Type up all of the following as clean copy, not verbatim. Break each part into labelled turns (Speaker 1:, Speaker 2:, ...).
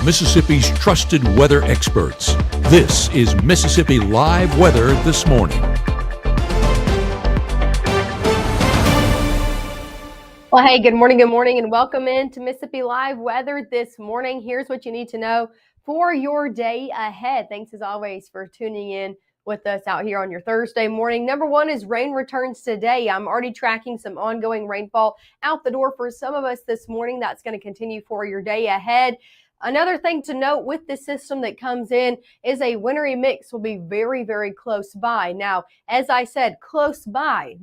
Speaker 1: Mississippi's trusted weather experts. This is Mississippi Live Weather This Morning.
Speaker 2: Well, hey, good morning, and welcome into Mississippi Live Weather This Morning. Here's what you need to know for your day ahead. Thanks as always for tuning in with us out here on your Thursday morning. Number one is rain returns today. I'm already tracking some ongoing rainfall out the door for some of us this morning. That's going to continue for your day ahead. Another thing to note with this system that comes in is a wintry mix will be very, very close by. Now, as I said, close by,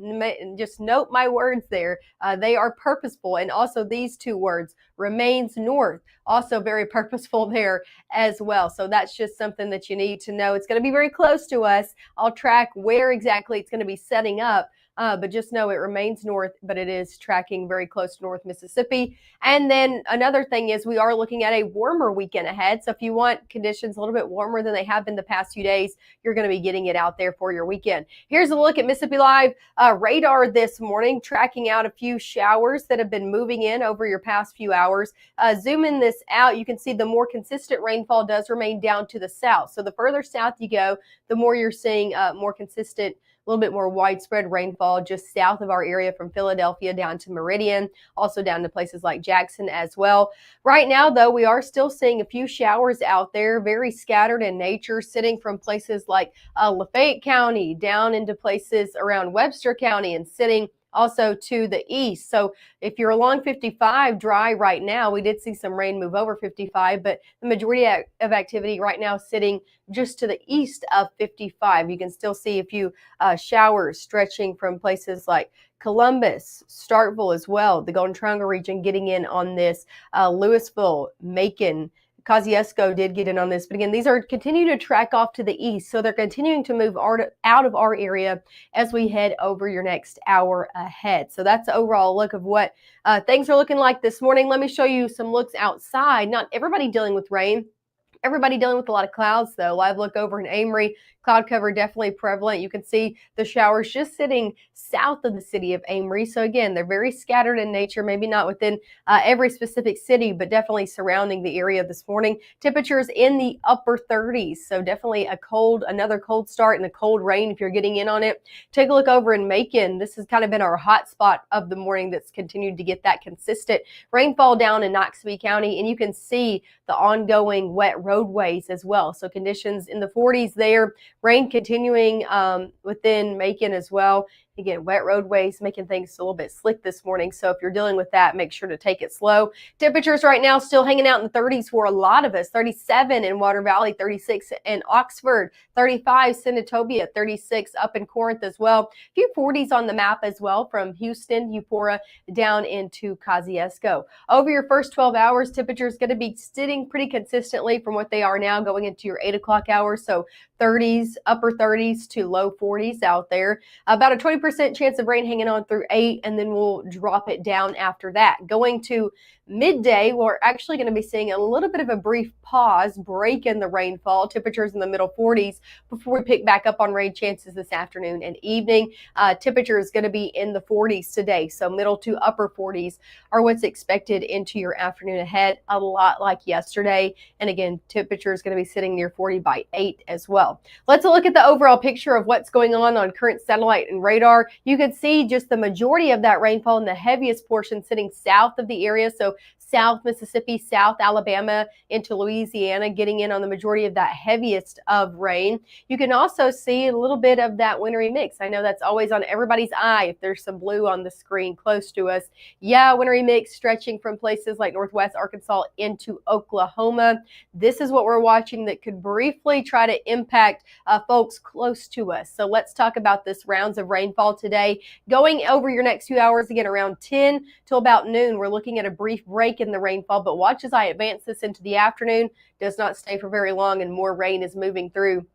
Speaker 2: just note my words there. They are purposeful. And also these two words, remains north, also very purposeful there as well. So that's just something that you need to know. It's going to be very close to us. I'll track where exactly it's going to be setting up. But just know it remains north, but it is tracking very close to North Mississippi. And then another thing is we are looking at a warmer weekend ahead. So if you want conditions a little bit warmer than they have been the past few days, you're going to be getting it out there for your weekend. Here's a look at Mississippi Live radar this morning, tracking out a few showers that have been moving in over your past few hours. Zooming this out, you can see the more consistent rainfall does remain down to the south. So the further south you go, the more you're seeing more consistent, a little bit more widespread rainfall just south of our area from Philadelphia down to Meridian, also down to places like Jackson as well. Right now, though, we are still seeing a few showers out there, very scattered in nature, sitting from places like Lafayette County down into places around Webster County and sitting also to the east. So if you're along 55 dry right now, we did see some rain move over 55, but the majority of activity right now sitting just to the east of 55. You can still see a few showers stretching from places like Columbus, Starkville as well, the Golden Triangle region getting in on this, Louisville, Macon, Kosciuszko did get in on this, but again, these are continue to track off to the east, so they're continuing to move out of our area as we head over your next hour ahead. So that's the overall look of what things are looking like this morning. Let me show you some looks outside. Not everybody dealing with rain. Everybody dealing with a lot of clouds, though. Live look over in Amory, cloud cover definitely prevalent. You can see the showers just sitting south of the city of Amory. So again, they're very scattered in nature, maybe not within every specific city, but definitely surrounding the area this morning. Temperatures in the upper 30s. So definitely another cold start and a cold rain if you're getting in on it. Take a look over in Macon. This has kind of been our hot spot of the morning that's continued to get that consistent rainfall down in Noxubee County. And you can see the ongoing wet roadways as well. So conditions in the 40s there. Rain continuing within Macon as well. Again, wet roadways making things a little bit slick this morning. So if you're dealing with that, make sure to take it slow. Temperatures right now still hanging out in the 30s for a lot of us. 37 in Water Valley, 36 in Oxford, 35 Senatobia, 36 up in Corinth as well. A few 40s on the map as well from Houston, Eupora down into Kosciuszko. Over your first 12 hours, temperatures going to be sitting pretty consistently from what they are now going into your 8 o'clock hour. So 30s, upper 30s to low 40s out there. About a 20% chance of rain hanging on through 8, and then we'll drop it down after that. Going to midday, we're actually going to be seeing a little bit of a brief pause, break in the rainfall, temperatures in the middle 40s before we pick back up on rain chances this afternoon and evening. Temperature is going to be in the 40s today, so middle to upper 40s are what's expected into your afternoon ahead, a lot like yesterday. And again, temperature is going to be sitting near 40 by 8 as well. Let's look at the overall picture of what's going on current satellite and radar. You can see just the majority of that rainfall in the heaviest portion sitting south of the area. So South Mississippi, South Alabama into Louisiana, getting in on the majority of that heaviest of rain. You can also see a little bit of that wintry mix. I know that's always on everybody's eye if there's some blue on the screen close to us. Yeah, wintry mix stretching from places like Northwest Arkansas into Oklahoma. This is what we're watching that could briefly try to impact folks close to us. So let's talk about this rounds of rainfall today. Going over your next few hours, again, around 10 till about noon, we're looking at a brief break in the rainfall, but watch as I advance this into the afternoon. Does not stay for very long, and more rain is moving through.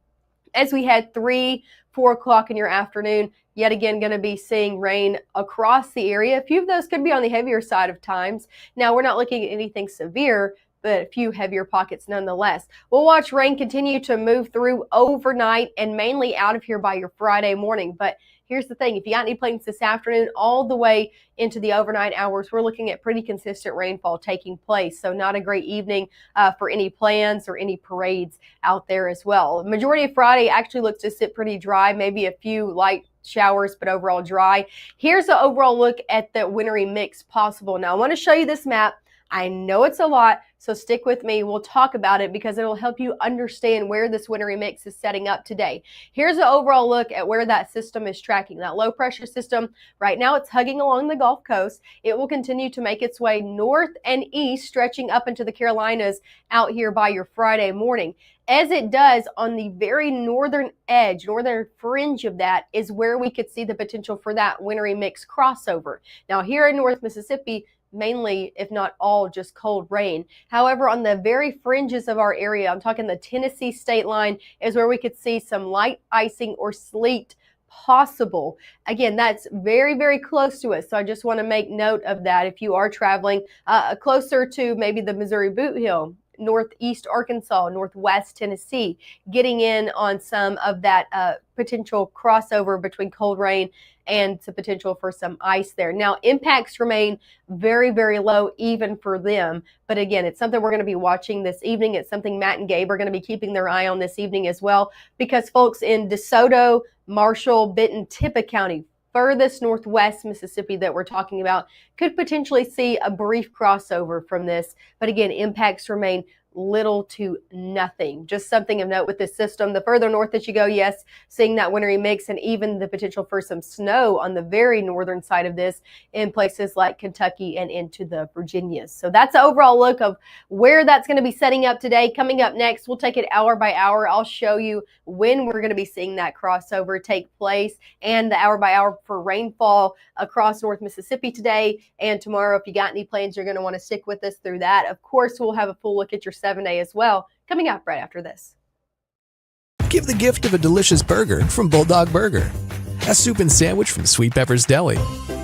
Speaker 2: As we head 3, 4 o'clock in your afternoon, yet again going to be seeing rain across the area. A few of those could be on the heavier side of times. Now, we're not looking at anything severe, but a few heavier pockets nonetheless. We'll watch rain continue to move through overnight and mainly out of here by your Friday morning. But here's the thing. If you got any plans this afternoon, all the way into the overnight hours, we're looking at pretty consistent rainfall taking place. So not a great evening for any plans or any parades out there as well. The majority of Friday actually looks to sit pretty dry, maybe a few light showers, but overall dry. Here's the overall look at the wintry mix possible. Now I want to show you this map. I know it's a lot, so stick with me. We'll talk about it because it'll help you understand where this wintry mix is setting up today. Here's the overall look at where that system is tracking. That low pressure system, right now it's hugging along the Gulf Coast. It will continue to make its way north and east, stretching up into the Carolinas out here by your Friday morning. As it does on the very northern edge, northern fringe of that is where we could see the potential for that wintry mix crossover. Now here in North Mississippi, mainly, if not all, just cold rain. However, on the very fringes of our area, I'm talking the Tennessee state line, is where we could see some light icing or sleet possible. Again, that's very, very close to us. So I just want to make note of that if you are traveling closer to maybe the Missouri Boot Hill, northeast Arkansas, northwest Tennessee, getting in on some of that potential crossover between cold rain and the potential for some ice there. Now, impacts remain very, very low even for them. But again, it's something we're going to be watching this evening. It's something Matt and Gabe are going to be keeping their eye on this evening as well, because folks in DeSoto, Marshall, Benton, Tippah County, furthest northwest Mississippi that we're talking about, could potentially see a brief crossover from this. But again, impacts remain little to nothing. Just something of note with this system. The further north that you go, yes, seeing that wintry mix and even the potential for some snow on the very northern side of this in places like Kentucky and into the Virginias. So that's the overall look of where that's going to be setting up today. Coming up next, we'll take it hour by hour. I'll show you when we're going to be seeing that crossover take place and the hour by hour for rainfall across North Mississippi today and tomorrow. If you got any plans, you're going to want to stick with us through that. Of course, we'll have a full look at your 7-day as well, coming up right after this.
Speaker 3: Give the gift of a delicious burger from Bulldog Burger, a soup and sandwich from Sweet Pepper's Deli,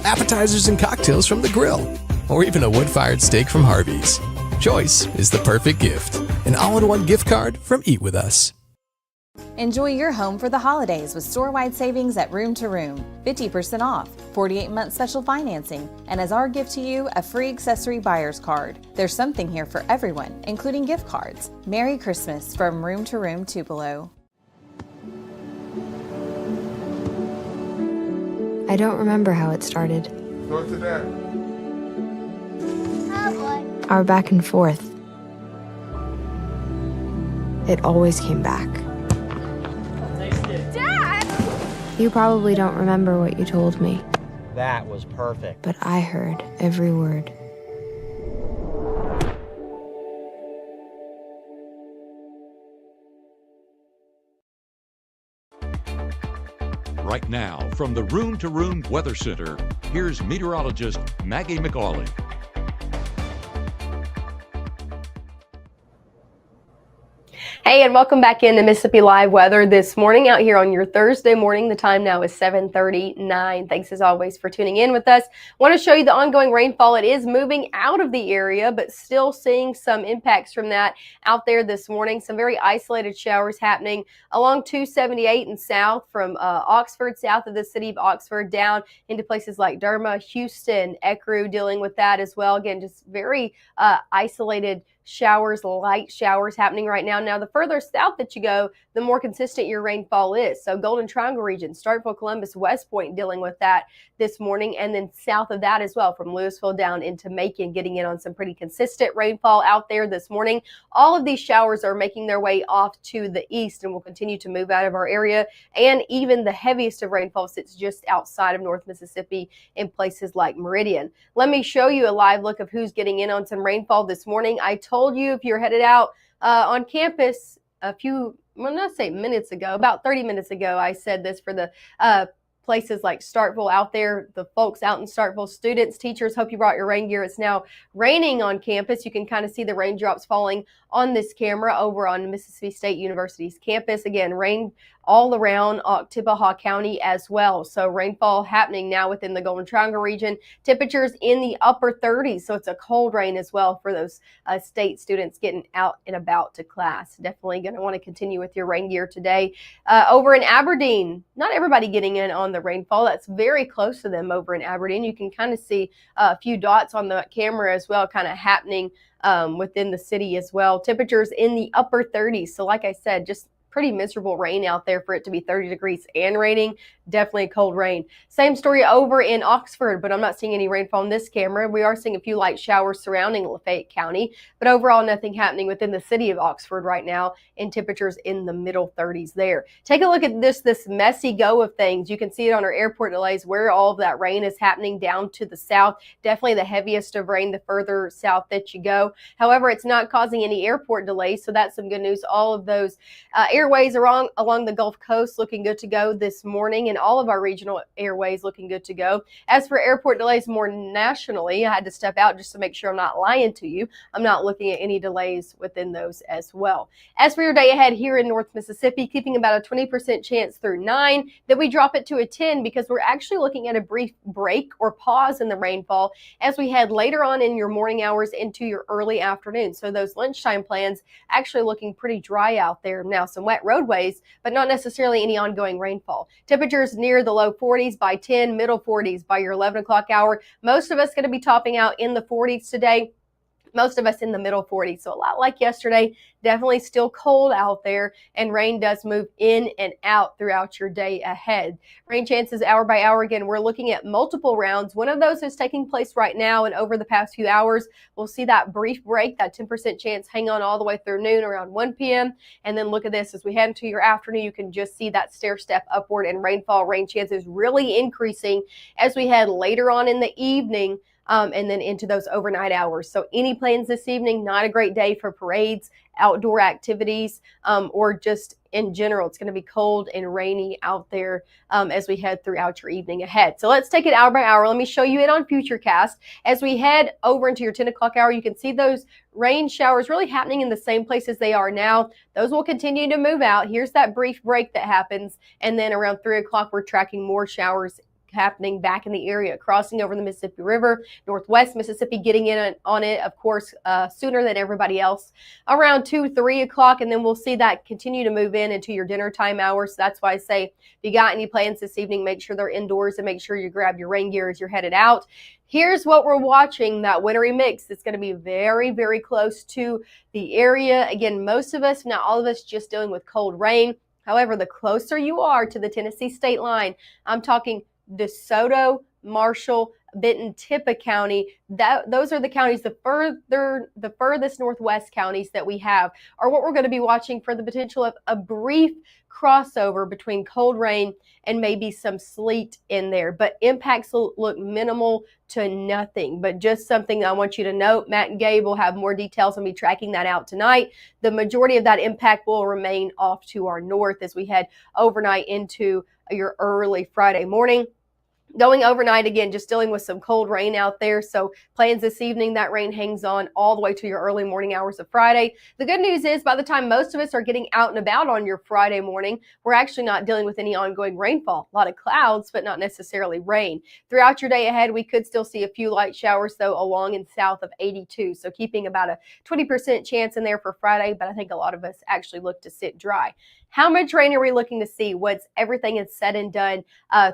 Speaker 3: appetizers and cocktails from The Grill, or even a wood-fired steak from Harvey's. Choice is the perfect gift. An all-in-one gift card from Eat With Us.
Speaker 4: Enjoy your home for the holidays with store-wide savings at Room to Room. 50% off, 48-month special financing, and as our gift to you, a free accessory buyer's card. There's something here for everyone, including gift cards. Merry Christmas from Room to Room Tupelo.
Speaker 5: I don't remember how it started.
Speaker 6: Go to that.
Speaker 5: Our back and forth. It always came back. You probably don't remember what you told me,
Speaker 7: That was perfect.
Speaker 5: but I heard every word.
Speaker 1: Right now, from the Room to Room Weather Center, here's meteorologist Maggye McAuley.
Speaker 2: Hey, and welcome back into Mississippi Live Weather this morning out here on your Thursday morning. The time now is 7:39. Thanks as always for tuning in with us. Want to show you the ongoing rainfall. It is moving out of the area, but still seeing some impacts from that out there this morning. Some very isolated showers happening along 278 and south from Oxford, south of the city of Oxford, down into places like Derma, Houston, Ecru, dealing with that as well. Again, just very isolated showers, light showers happening right now. Now, the further south that you go, the more consistent your rainfall is. So Golden Triangle region, Starkville, Columbus, West Point dealing with that this morning. And then south of that as well, from Louisville down into Macon, getting in on some pretty consistent rainfall out there this morning. All of these showers are making their way off to the east and will continue to move out of our area. And even the heaviest of rainfall sits just outside of North Mississippi in places like Meridian. Let me show you a live look of who's getting in on some rainfall this morning. I told you if you're headed out on campus not say minutes ago, about 30 minutes ago, I said this for the places like Starkville out there, the folks out in Starkville, students, teachers, hope you brought your rain gear. It's now raining on campus. You can kind of see the raindrops falling on this camera over on Mississippi State University's campus. Again, rain all around Oktibbeha County as well. So rainfall happening now within the Golden Triangle region. Temperatures in the upper 30s, so it's a cold rain as well for those state students getting out and about to class. Definitely going to want to continue with your rain gear today. Over in Aberdeen, not everybody getting in on the rainfall. That's very close to them over in Aberdeen. You can kind of see a few dots on the camera as well, kind of happening within the city as well. Temperatures in the upper 30s. So like I said, just pretty miserable rain out there for it to be 30 degrees and raining. Definitely cold rain. Same story over in Oxford, but I'm not seeing any rainfall on this camera. We are seeing a few light showers surrounding Lafayette County, but overall nothing happening within the city of Oxford right now, and temperatures in the middle 30s there. Take a look at this messy go of things. You can see it on our airport delays where all of that rain is happening down to the south. Definitely the heaviest of rain the further south that you go. However, it's not causing any airport delays, so that's some good news. All of those airways along the Gulf Coast looking good to go this morning, and all of our regional airways looking good to go. As for airport delays more nationally, I had to step out just to make sure I'm not lying to you. I'm not looking at any delays within those as well. As for your day ahead here in North Mississippi, keeping about a 20% chance through 9, then we drop it to a 10 because we're actually looking at a brief break or pause in the rainfall as we head later on in your morning hours into your early afternoon. So those lunchtime plans actually looking pretty dry out there. Now some wet roadways, but not necessarily any ongoing rainfall. Temperatures near the low 40s by 10, middle 40s by your 11 o'clock hour. Most of us going to be topping out in the 40s today. Most of us in the middle 40s. So a lot like yesterday, definitely still cold out there, and rain does move in and out throughout your day ahead. Rain chances hour by hour. Again, we're looking at multiple rounds. One of those is taking place right now, and over the past few hours, we'll see that brief break, that 10% chance hang on all the way through noon around 1 p.m. And then look at this, as we head into your afternoon, you can just see that stair step upward, and rain chances really increasing as we head later on in the evening. And then into those overnight hours. So any plans this evening? Not a great day for parades, outdoor activities, or just in general. It's going to be cold and rainy out there as we head throughout your evening ahead. So let's take it hour by hour. Let me show you it on Futurecast. As we head over into your 10 o'clock hour, you can see those rain showers really happening in the same places they are now. Those will continue to move out. Here's that brief break that happens. And then around 3 o'clock, we're tracking more showers happening back in the area, crossing over the Mississippi River, Northwest Mississippi getting in on it, of course, sooner than everybody else, around 2, 3 o'clock, and then we'll see that continue to move into your dinner time hours. So that's why I say, if you got any plans this evening, make sure they're indoors and make sure you grab your rain gear as you're headed out. Here's what we're watching, that wintry mix. It's going to be very, very close to the area. Again, most of us, not all of us, just dealing with cold rain. However, the closer you are to the Tennessee state line, I'm talking DeSoto, Marshall, Benton, Tippah County, those are the counties, the furthest northwest counties that we have, are what we're going to be watching for the potential of a brief crossover between cold rain and maybe some sleet in there. But impacts will look minimal to nothing, but just something I want you to note. Matt and Gabe will have more details and be tracking that out tonight. The majority of that impact will remain off to our north as we head overnight into your early Friday morning. Going overnight, again, just dealing with some cold rain out there. So plans this evening, that rain hangs on all the way to your early morning hours of Friday. The good news is by the time most of us are getting out and about on your Friday morning, we're actually not dealing with any ongoing rainfall. A lot of clouds, but not necessarily rain. Throughout your day ahead, we could still see a few light showers, though, along and south of 82. So keeping about a 20% chance in there for Friday, but I think a lot of us actually look to sit dry. How much rain are we looking to see? Once everything is said and done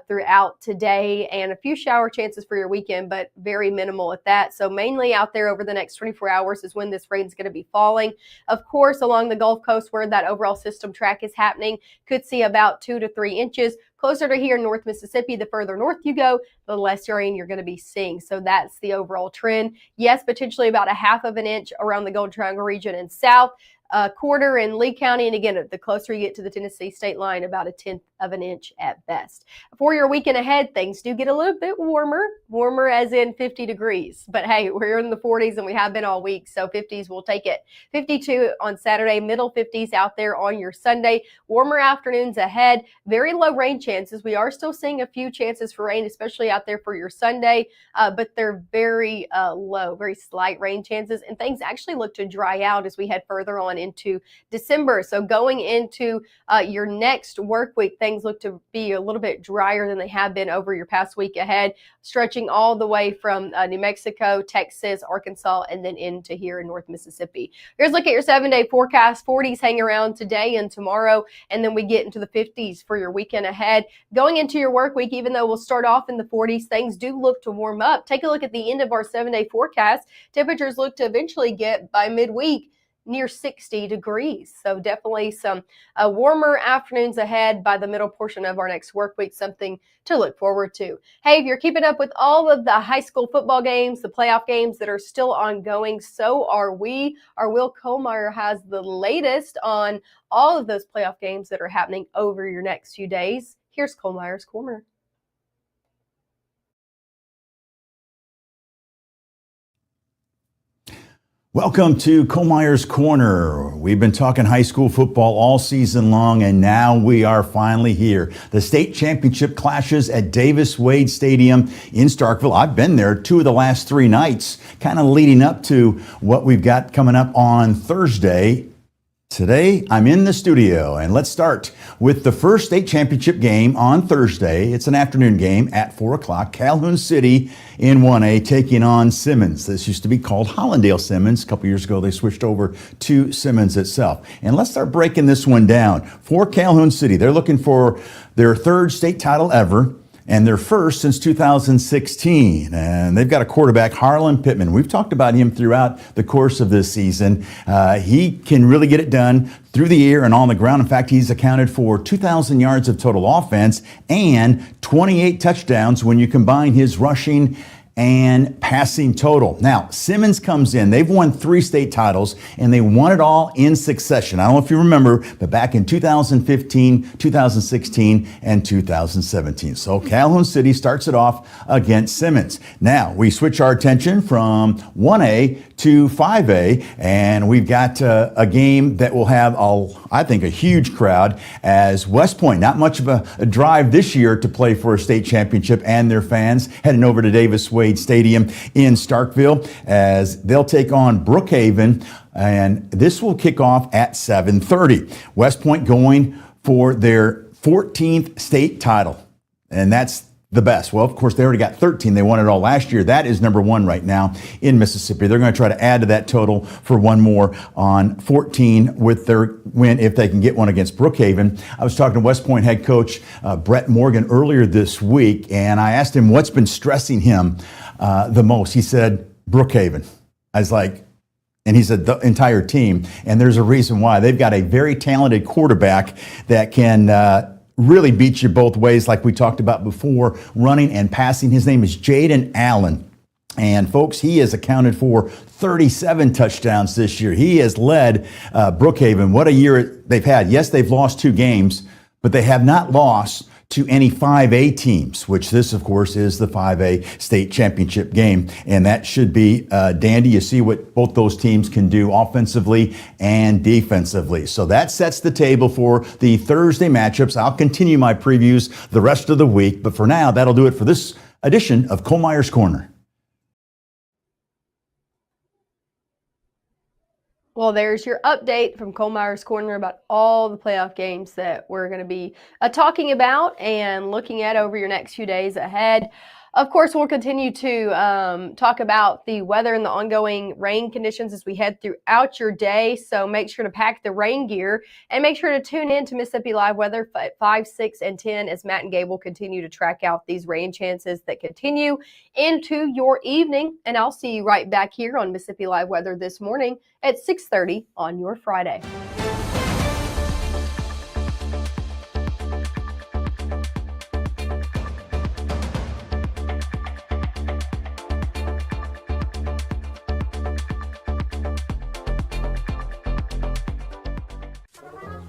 Speaker 2: throughout today, and a few shower chances for your weekend, but very minimal at that. So mainly out there over the next 24 hours is when this rain's going to be falling. Of course, along the Gulf Coast where that overall system track is happening, could see about 2 to 3 inches. Closer to here in North Mississippi, the further north you go, the less rain you're going to be seeing. So that's the overall trend. Yes, potentially about a 1/2 inch around the Golden Triangle region and south. A quarter in Lee County, and again, the closer you get to the Tennessee state line, about a 1/10 inch at best. For your weekend ahead, things do get a little bit warmer as in 50 degrees. But hey, we're in the 40s and we have been all week, so 50s will take it. 52 on Saturday, middle 50s out there on your Sunday. Warmer afternoons ahead, very low rain chances. We are still seeing a few chances for rain, especially out there for your Sunday, but they're very low, very slight rain chances, and things actually look to dry out as we head further on into December. So going into your next work week, things look to be a little bit drier than they have been over your past week ahead, stretching all the way from New Mexico, Texas, Arkansas, and then into here in North Mississippi. Here's a look at your 7-day forecast. 40s hang around today and tomorrow, and then we get into the 50s for your weekend ahead. Going into your work week, even though we'll start off in the 40s, things do look to warm up. Take a look at the end of our 7-day forecast. Temperatures look to eventually get by midweek near 60 degrees. So definitely some warmer afternoons ahead by the middle portion of our next work week, something to look forward to. Hey, if you're keeping up with all of the high school football games, the playoff games that are still ongoing, so are we. Our Will Kohlmeyer has the latest on all of those playoff games that are happening over your next few days. Here's Kohlmeyer's Corner.
Speaker 6: Welcome to Kohlmeyer's Corner. We've been talking high school football all season long, and now we are finally here. The state championship clashes at Davis Wade Stadium in Starkville. I've been there 2 of the last 3 nights, kind of leading up to what we've got coming up on Thursday. Today, I'm in the studio, and let's start with the first state championship game on Thursday. It's an afternoon game at 4 o'clock. Calhoun City in 1A taking on Simmons. This used to be called Hollandale Simmons. A couple years ago, they switched over to Simmons itself. And let's start breaking this one down. For Calhoun City, they're looking for their 3rd state title ever, and their first since 2016. And they've got a quarterback, Harlan Pittman. We've talked about him throughout the course of this season. He can really get it done through the air and on the ground. In fact, he's accounted for 2,000 yards of total offense and 28 touchdowns when you combine his rushing and passing total. Now, Simmons comes in. They've won 3 state titles, and they won it all in succession. I don't know if you remember, but back in 2015, 2016, and 2017. So Calhoun City starts it off against Simmons. Now, we switch our attention from 1A to 5A, and we've got a game that will have, I think, a huge crowd as West Point, not much of a drive this year to play for a state championship, and their fans heading over to Davis Wade Stadium in Starkville as they'll take on Brookhaven, and this will kick off at 7:30. West Point going for their 14th state title, and that's the best. Well, of course, they already got 13. They won it all last year. That is number 1 right now in Mississippi. They're going to try to add to that total for one more on 14 with their win if they can get one against Brookhaven. I was talking to West Point head coach Brett Morgan earlier this week, and I asked him what's been stressing him the most. He said, Brookhaven. I was like, and he said the entire team. And there's a reason why. They've got a very talented quarterback that can really beat you both ways, like we talked about before, running and passing. His name is Jaden Allen. And folks, he has accounted for 37 touchdowns this year. He has led Brookhaven. What a year they've had. Yes, they've lost 2 games, but they have not lost to any 5A teams, which this, of course, is the 5A state championship game. And that should be dandy. You see what both those teams can do offensively and defensively. So that sets the table for the Thursday matchups. I'll continue my previews the rest of the week. But for now, that'll do it for this edition of Kohlmeyer's Corner.
Speaker 2: Well, there's your update from Kohlmeyer's Corner about all the playoff games that we're going to be talking about and looking at over your next few days ahead. Of course, we'll continue to talk about the weather and the ongoing rain conditions as we head throughout your day. So make sure to pack the rain gear and make sure to tune in to Mississippi Live Weather at 5, 6, and 10 as Matt and Gabe will continue to track out these rain chances that continue into your evening. And I'll see you right back here on Mississippi Live Weather this morning at 6:30 on your Friday.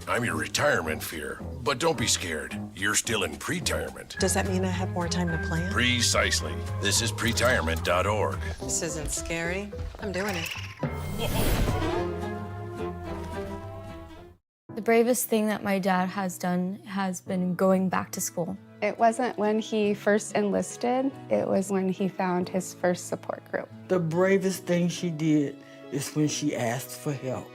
Speaker 8: I'm your retirement fear, but don't be scared. You're still in pre-tirement.
Speaker 9: Does that mean I have more time to plan?
Speaker 8: Precisely. This is pretirement.org.
Speaker 9: This isn't scary. I'm doing it.
Speaker 5: The bravest thing that my dad has done has been going back to school.
Speaker 10: It wasn't when he first enlisted, it was when he found his first support group.
Speaker 11: The bravest thing she did is when she asked for help.